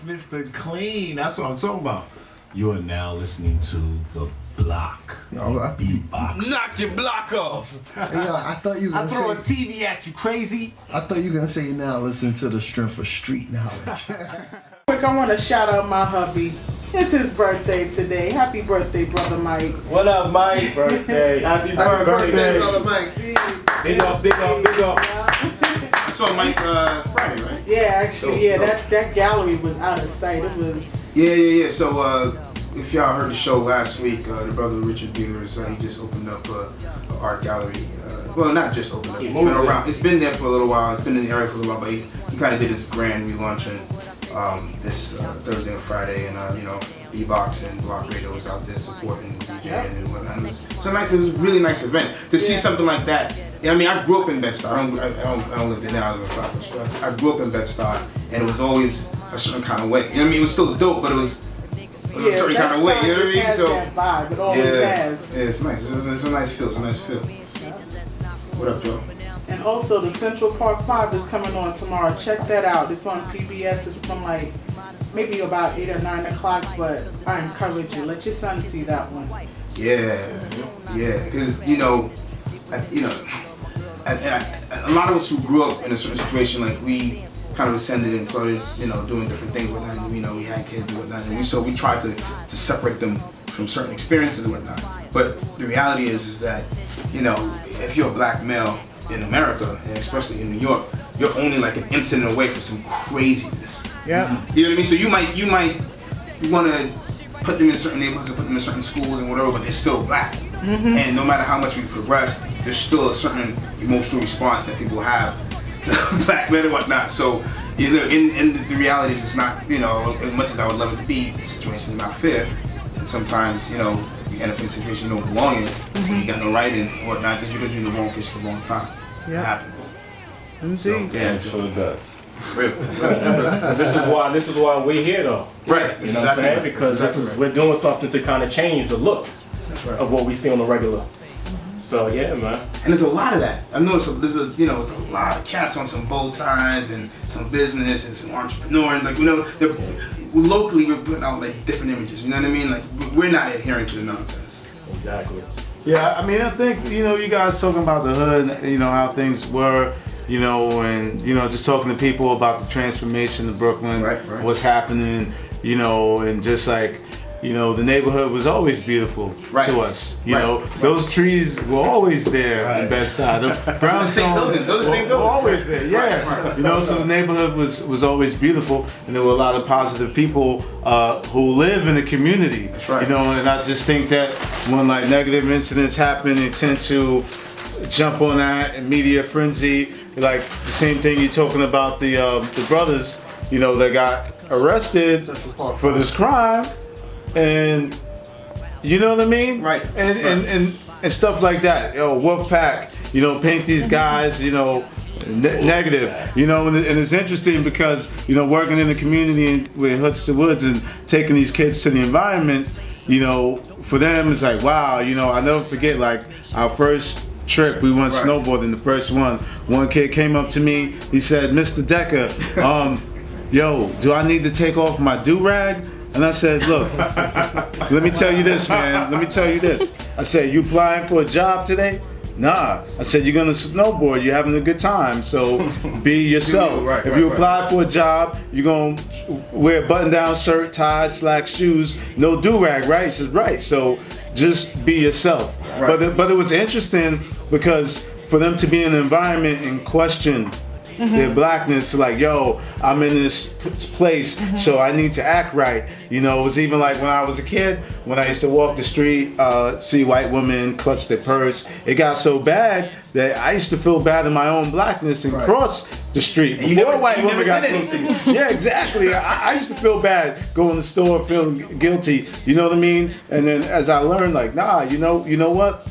Mr. Clean. That's what I'm talking about. You are now listening to The Block. BBOX. Knock your block off. Hey, yo, I thought you were I gonna throw a say. TV at you, crazy. I thought you were gonna say now listen to the strength of street knowledge. Quick, I want to shout out my hubby. It's his birthday today. Happy birthday, brother Mike. What up, Mike? Birthday. Happy birthday. brother Mike. Big up, big up, big up. I saw Mike Friday, right? Yeah, actually, that gallery was out of sight. It was. Yeah. So if y'all heard the show last week, the brother Richard Beavers, he just opened up an art gallery. Well, not just opened up. It's been around. It's been there for a little while. It's been in the area for a little while, but he kind of did his grand relaunching this Thursday and Friday, and BBOX and BBOX Radio was out there supporting DJing and whatnot. It was a really nice event to see something like that. I mean, I grew up in Bed-Stuy. I don't live there now. I live in Flatbush. But I grew up in Bed-Stuy, and it was always a certain kind of way. You know what I mean? It was still dope, but it was a certain kind of way. You know what I mean? So that vibe. It always has. Yeah, it's nice. It's a nice feel. It's a nice feel. What up, Joe? And also, the Central Park 5 is coming on tomorrow. Check that out. It's on PBS. It's from like maybe about 8 or 9 o'clock, but I encourage you. Let your son see that one. Yeah. Because a lot of us who grew up in a certain situation, like we kind of ascended and started, doing different things with that. And, we had kids and whatnot, and we tried to separate them from certain experiences and whatnot. But the reality is that, if you're a black male in America, and especially in New York, you're only like an incident away from some craziness. Yeah. You know what I mean? So you might want to put them in certain neighborhoods or put them in certain schools and whatever, but they're still black. Mm-hmm. And no matter how much we progress, there's still a certain emotional response that people have to black men and whatnot. So, in the reality is it's not, as much as I would love it to be, the situation is not fair. And sometimes, you end up in a situation you don't belong in, and you got no right in or whatnot, just because you're in the wrong place at the wrong time. Yeah. It happens. Indeed. So, Yeah, it sure does. Really. This is why we're here, though. Right. You know what I'm saying? Because we're doing something to kind of change the look of what we see on the regular. So yeah, man. And there's a lot of that. I've noticed there's a lot of cats on some bow ties and some business and some entrepreneur and locally we're putting out like different images. You know what I mean? Like we're not adhering to the nonsense. Exactly. Yeah, I mean, I think, you guys talking about the hood, how things were, and, just talking to people about the transformation of Brooklyn, right. What's happening, and just like, the neighborhood was always beautiful to us. Those trees were always there in Bed-Stuy. The brownstones were always there. Yeah. Right. So the neighborhood was always beautiful, and there were a lot of positive people who live in the community. That's right. And I just think that when like negative incidents happen, they tend to jump on that and media frenzy. Like the same thing you're talking about the brothers, that got arrested for this crime. And you know what I mean? Right. And stuff like that. Wolfpack, paint these guys, negative. And it's interesting because, working in the community with Hoods to Woods and taking these kids to the environment, for them it's like, wow, I'll never forget like our first trip, we went snowboarding, the first one. One kid came up to me, he said, Mr. Decker, do I need to take off my do-rag? And I said, look, let me tell you this, man. Let me tell you this. I said, you applying for a job today? Nah. I said, you're going to snowboard. You're having a good time. So be yourself. If you apply for a job, you're going to wear a button-down shirt, tie, slack shoes, no do-rag, right? He said, right. So just be yourself. Right. But it was interesting because for them to be in an environment and question their blackness, like, I'm in this place, so I need to act right. It was even like when I was a kid, when I used to walk the street, see white women clutch their purse. It got so bad that I used to feel bad in my own blackness and cross the street. Before white women got close to me. Yeah, exactly. I used to feel bad, go in the store, feeling guilty. You know what I mean? And then as I learned, like, nah, you know what?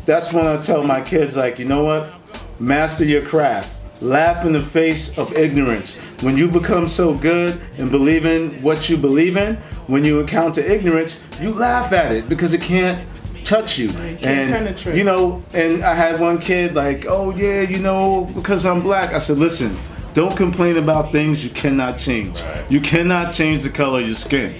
That's when I tell my kids, like, you know what? Master your craft. Laugh in the face of ignorance. When you become so good and believe in what you believe in, when you encounter ignorance, you laugh at it because it can't touch you. Penetrate. And I had one kid like, because I'm black. I said, listen, don't complain about things you cannot change. Right. You cannot change the color of your skin.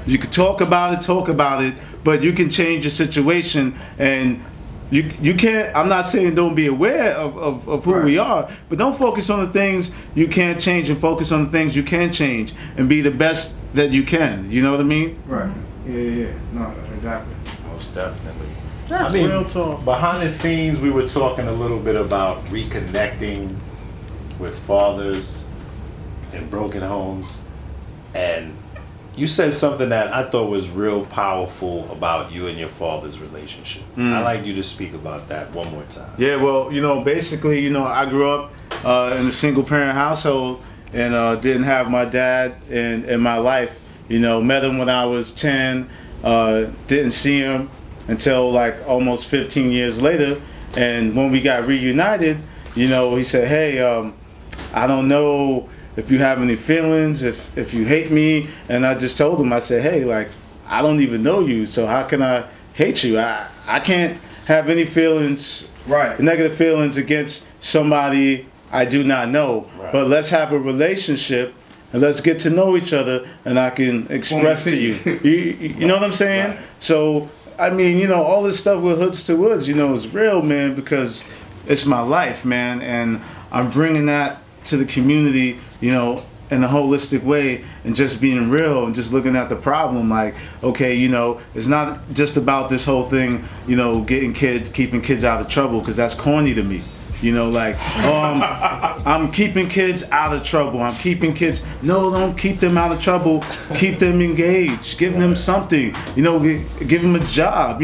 You can talk about it, but you can change your situation, and you can't. I'm not saying don't be aware of who we are, but don't focus on the things you can't change and focus on the things you can change and be the best that you can. You know what I mean? Right. Yeah. No, exactly. Most definitely. That's real talk. Behind the scenes, we were talking a little bit about reconnecting with fathers in broken homes, and you said something that I thought was real powerful about you and your father's relationship. I'd like you to speak about that one more time. Yeah, well, basically, I grew up in a single parent household and didn't have my dad in my life. Met him when I was 10, didn't see him until like almost 15 years later. And when we got reunited, he said, hey, I don't know if you have any feelings, if you hate me. And I just told him, I said, hey, like, I don't even know you, so how can I hate you? I can't have any feelings, negative feelings against somebody I do not know. Right. But let's have a relationship and let's get to know each other, and I can express to you. You know what I'm saying? Right. So, I mean, all this stuff with Hoods to Woods, is real, man, because it's my life, man, and I'm bringing that to the community, in a holistic way, and just being real and just looking at the problem like, okay, it's not just about this whole thing, keeping kids out of trouble, because that's corny to me. I'm keeping kids out of trouble. I'm keeping kids. No, don't keep them out of trouble. Keep them engaged. Give them something. Give them a job.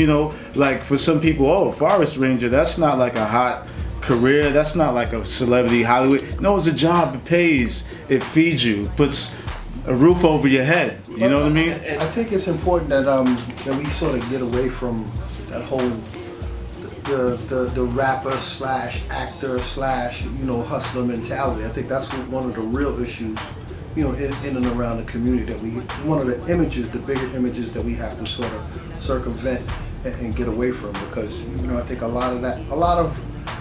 Like for some people, forest ranger, that's not like a hot career. That's not like a celebrity Hollywood. No, it's a job. It pays. It feeds you. Puts a roof over your head. You know what I mean? I think it's important that that we sort of get away from that whole the rapper / actor / hustler mentality. I think that's one of the real issues, in and around the community, that one of the images, the bigger images that we have to sort of circumvent and get away from, because I think a lot of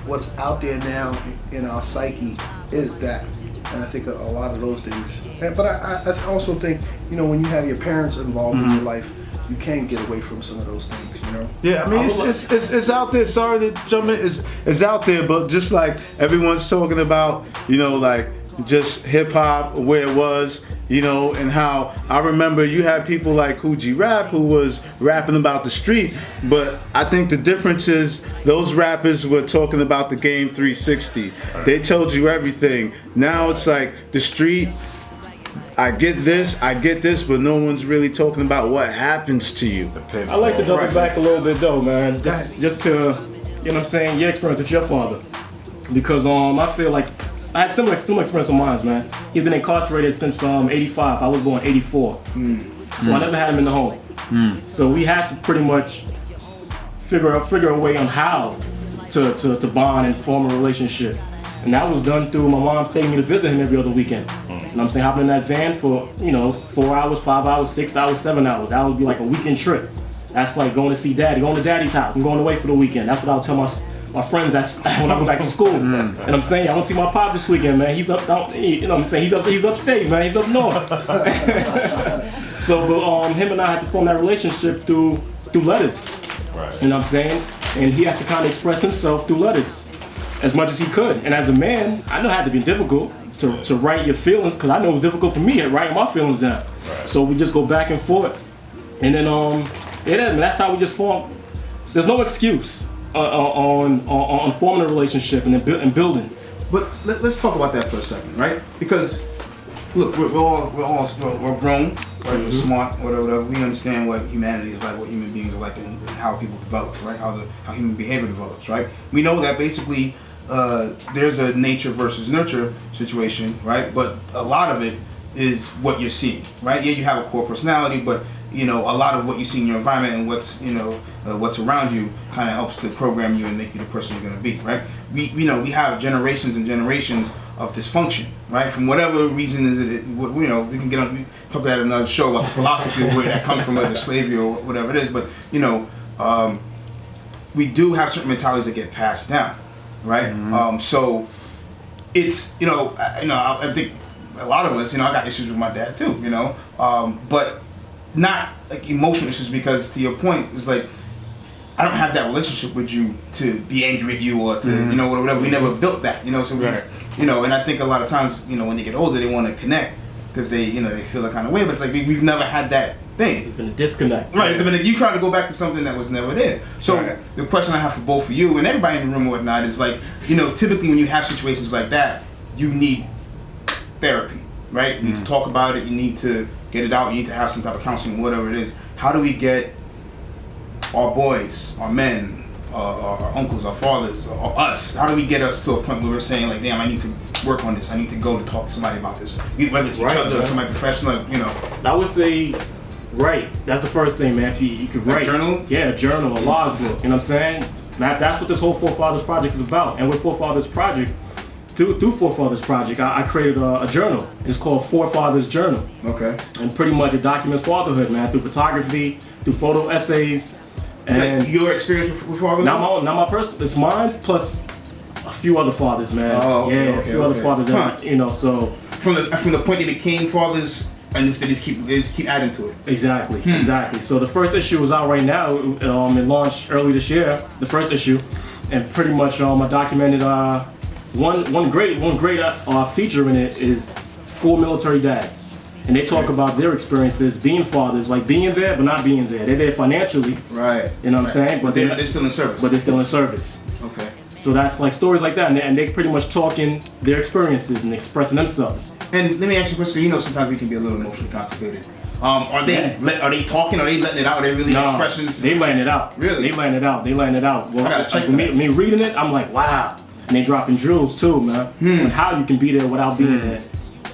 what's out there now in our psyche is that, and I think a lot of those things. But I also think when you have your parents involved in your life, you can't get away from some of those things, Yeah, I mean, it's out there. Sorry to jump in. It's out there, but just like everyone's talking about, like just hip hop, where it was, and how I remember you had people like Coogee Rap who was rapping about the street, but I think the difference is those rappers were talking about the game 360. They told you everything. Now it's like the street. I get this, but no one's really talking about what happens to you. I like to double back a little bit though, man. Just to, your experience with your father. Because I feel like I had similar experience with mine, man. He's been incarcerated since 85. I was born 84. So I never had him in the home. So we had to pretty much figure a way on how to bond and form a relationship. And that was done through my mom taking me to visit him every other weekend. You know what I'm saying? Hopping in that van for, 4 hours, 5 hours, 6 hours, 7 hours. That would be like a weekend trip. That's like going to see daddy, going to daddy's house. I'm going away for the weekend. That's what I would tell my friends when I go back to school. And I'm saying, I want to see my pop this weekend, man. He's up down, he's upstate, man. He's up north. So, but him and I had to form that relationship through letters. Right. You know what I'm saying? And he had to kind of express himself through letters as much as he could. And as a man, I know it had to be difficult to write your feelings, because I know it was difficult for me at writing my feelings down. Right. So we just go back and forth. And then, that's how we just form. There's no excuse on forming a relationship and building. But let's talk about that for a second, right? Because look, we're grown, right? We're smart, whatever. We understand what humanity is like, what human beings are like, and how people develop, right? How human behavior develops, right? We know that basically there's a nature versus nurture situation, right? But a lot of it is what you're seeing, right? Yeah, you have a core personality, but a lot of what you see in your environment and what's around you kind of helps to program you and make you the person you're going to be, right? We have generations and generations of dysfunction, right? From whatever reason we can talk about another show about the philosophy of where that comes from, whether slavery or whatever it is, but we do have certain mentalities that get passed down, right? So it's I think a lot of us, I got issues with my dad too, but not like emotional issues, because to your point, it's like I don't have that relationship with you to be angry at you or to whatever. We never built that, so we, and I think a lot of times, when they get older, they want to connect because they feel a kind of way, but it's like we've never had that thing. It's been a disconnect. Right, you trying to go back to something that was never there. So the question I have for both of you and everybody in the room and whatnot is like, typically when you have situations like that, you need therapy, right? You need to talk about it, you need to get it out, you need to have some type of counseling, whatever it is. How do we get our boys, our men, our uncles, our fathers, or us, how do we get us to a point where we're saying like, damn, I need to work on this, I need to go to talk to somebody about this, whether it's each other or somebody professional, I would say, that's the first thing, man. If you could write. A journal? Yeah, a journal, a logbook, you know what I'm saying? That's what this whole Forefathers Project is about. And with Forefathers Project, through Forefathers Project, I created a journal. It's called Forefathers Journal. Okay. And pretty much it documents fatherhood, man, through photography, through photo essays. And like your experience with fatherhood? Not my personal, it's mine plus a few other fathers, man. Oh, okay, yeah, a few other fathers, so. From the point they became fathers, and they just keep adding to it. Exactly. So the first issue is out right now. It launched early this year, the first issue, and pretty much I documented one great feature in it is 4 military dads, and they talk about their experiences being fathers, like being there but not being there. They're there financially, right? You know what I'm saying? But they're still in service. But they're still in service. Okay. So that's like stories like that, and they pretty much talking their experiences and expressing themselves. And let me ask you a question. Sometimes we can be a little emotionally constipated. Are they talking? Are they letting it out? Are they really expressions? They letting it out. Really? They letting it out. Well, it's like me reading it, I'm like, wow. And they dropping jewels too, man. On how you can be there without being there,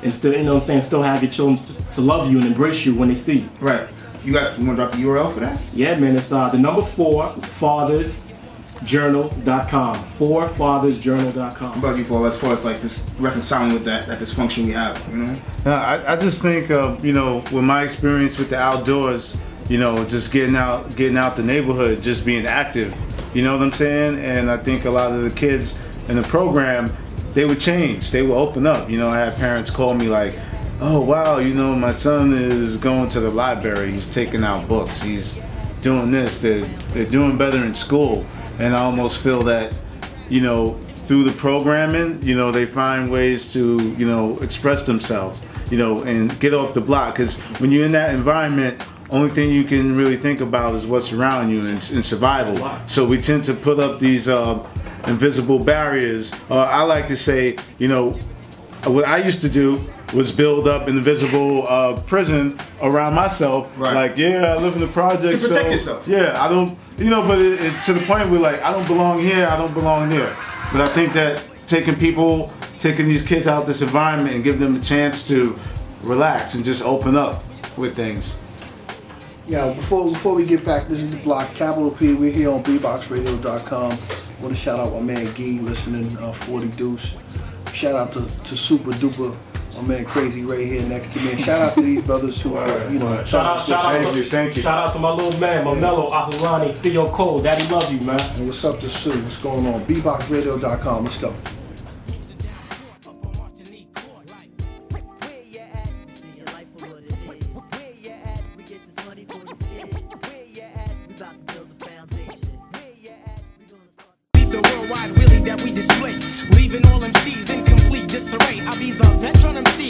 and still, still have your children to love you and embrace you when they see you. Right. You want to drop the URL for that? Yeah, man. It's the number 4 fathersjournal.com. 4fathersjournal.com. What about you, Paul? As far as like this reconciling with that dysfunction we have, I just think with my experience with the outdoors, just getting out the neighborhood, just being active, you know what I'm saying? And I think a lot of the kids in the program, they would change, they would open up. I had parents call me like, oh wow, my son is going to the library, he's taking out books, he's doing this, they're doing better in school. And I almost feel that, through the programming, they find ways to, express themselves, and get off the block. Because when you're in that environment, only thing you can really think about is what's around you and survival. So we tend to put up these invisible barriers. I like to say, what I used to do was build up an invisible prison around myself. Right. Like, yeah, I live in the project. To protect yourself. Yeah, I don't, but to the point where like, I don't belong here, I don't belong there. But I think that taking these kids out of this environment and give them a chance to relax and just open up with things. Yeah, before we get back, this is the block, capital P. We're here on BBOXradio.com. I want to shout out my man Gee, listening 40 Deuce. Shout out to Super Duper, my man Crazy Ray here next to me. And shout out to these brothers who, Shout out to my little man, Momelo, Asalani, Theo Cole. Daddy love you, man. And what's up to Sue? What's going on? BBOXradio.com. Let's go.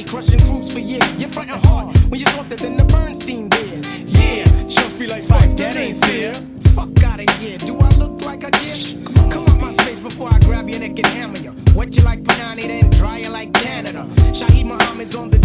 Crushing crews for years, you're frontin' hard when you're softer than the Bernstein beer. Yeah, chumps be like, fuck, that ain't fair. Fuck outta here, do I look like I care? Come off my space before I grab your neck and hammer you. Wet you like Panani, then dry you like Canada. Shaheed Muhammad's on the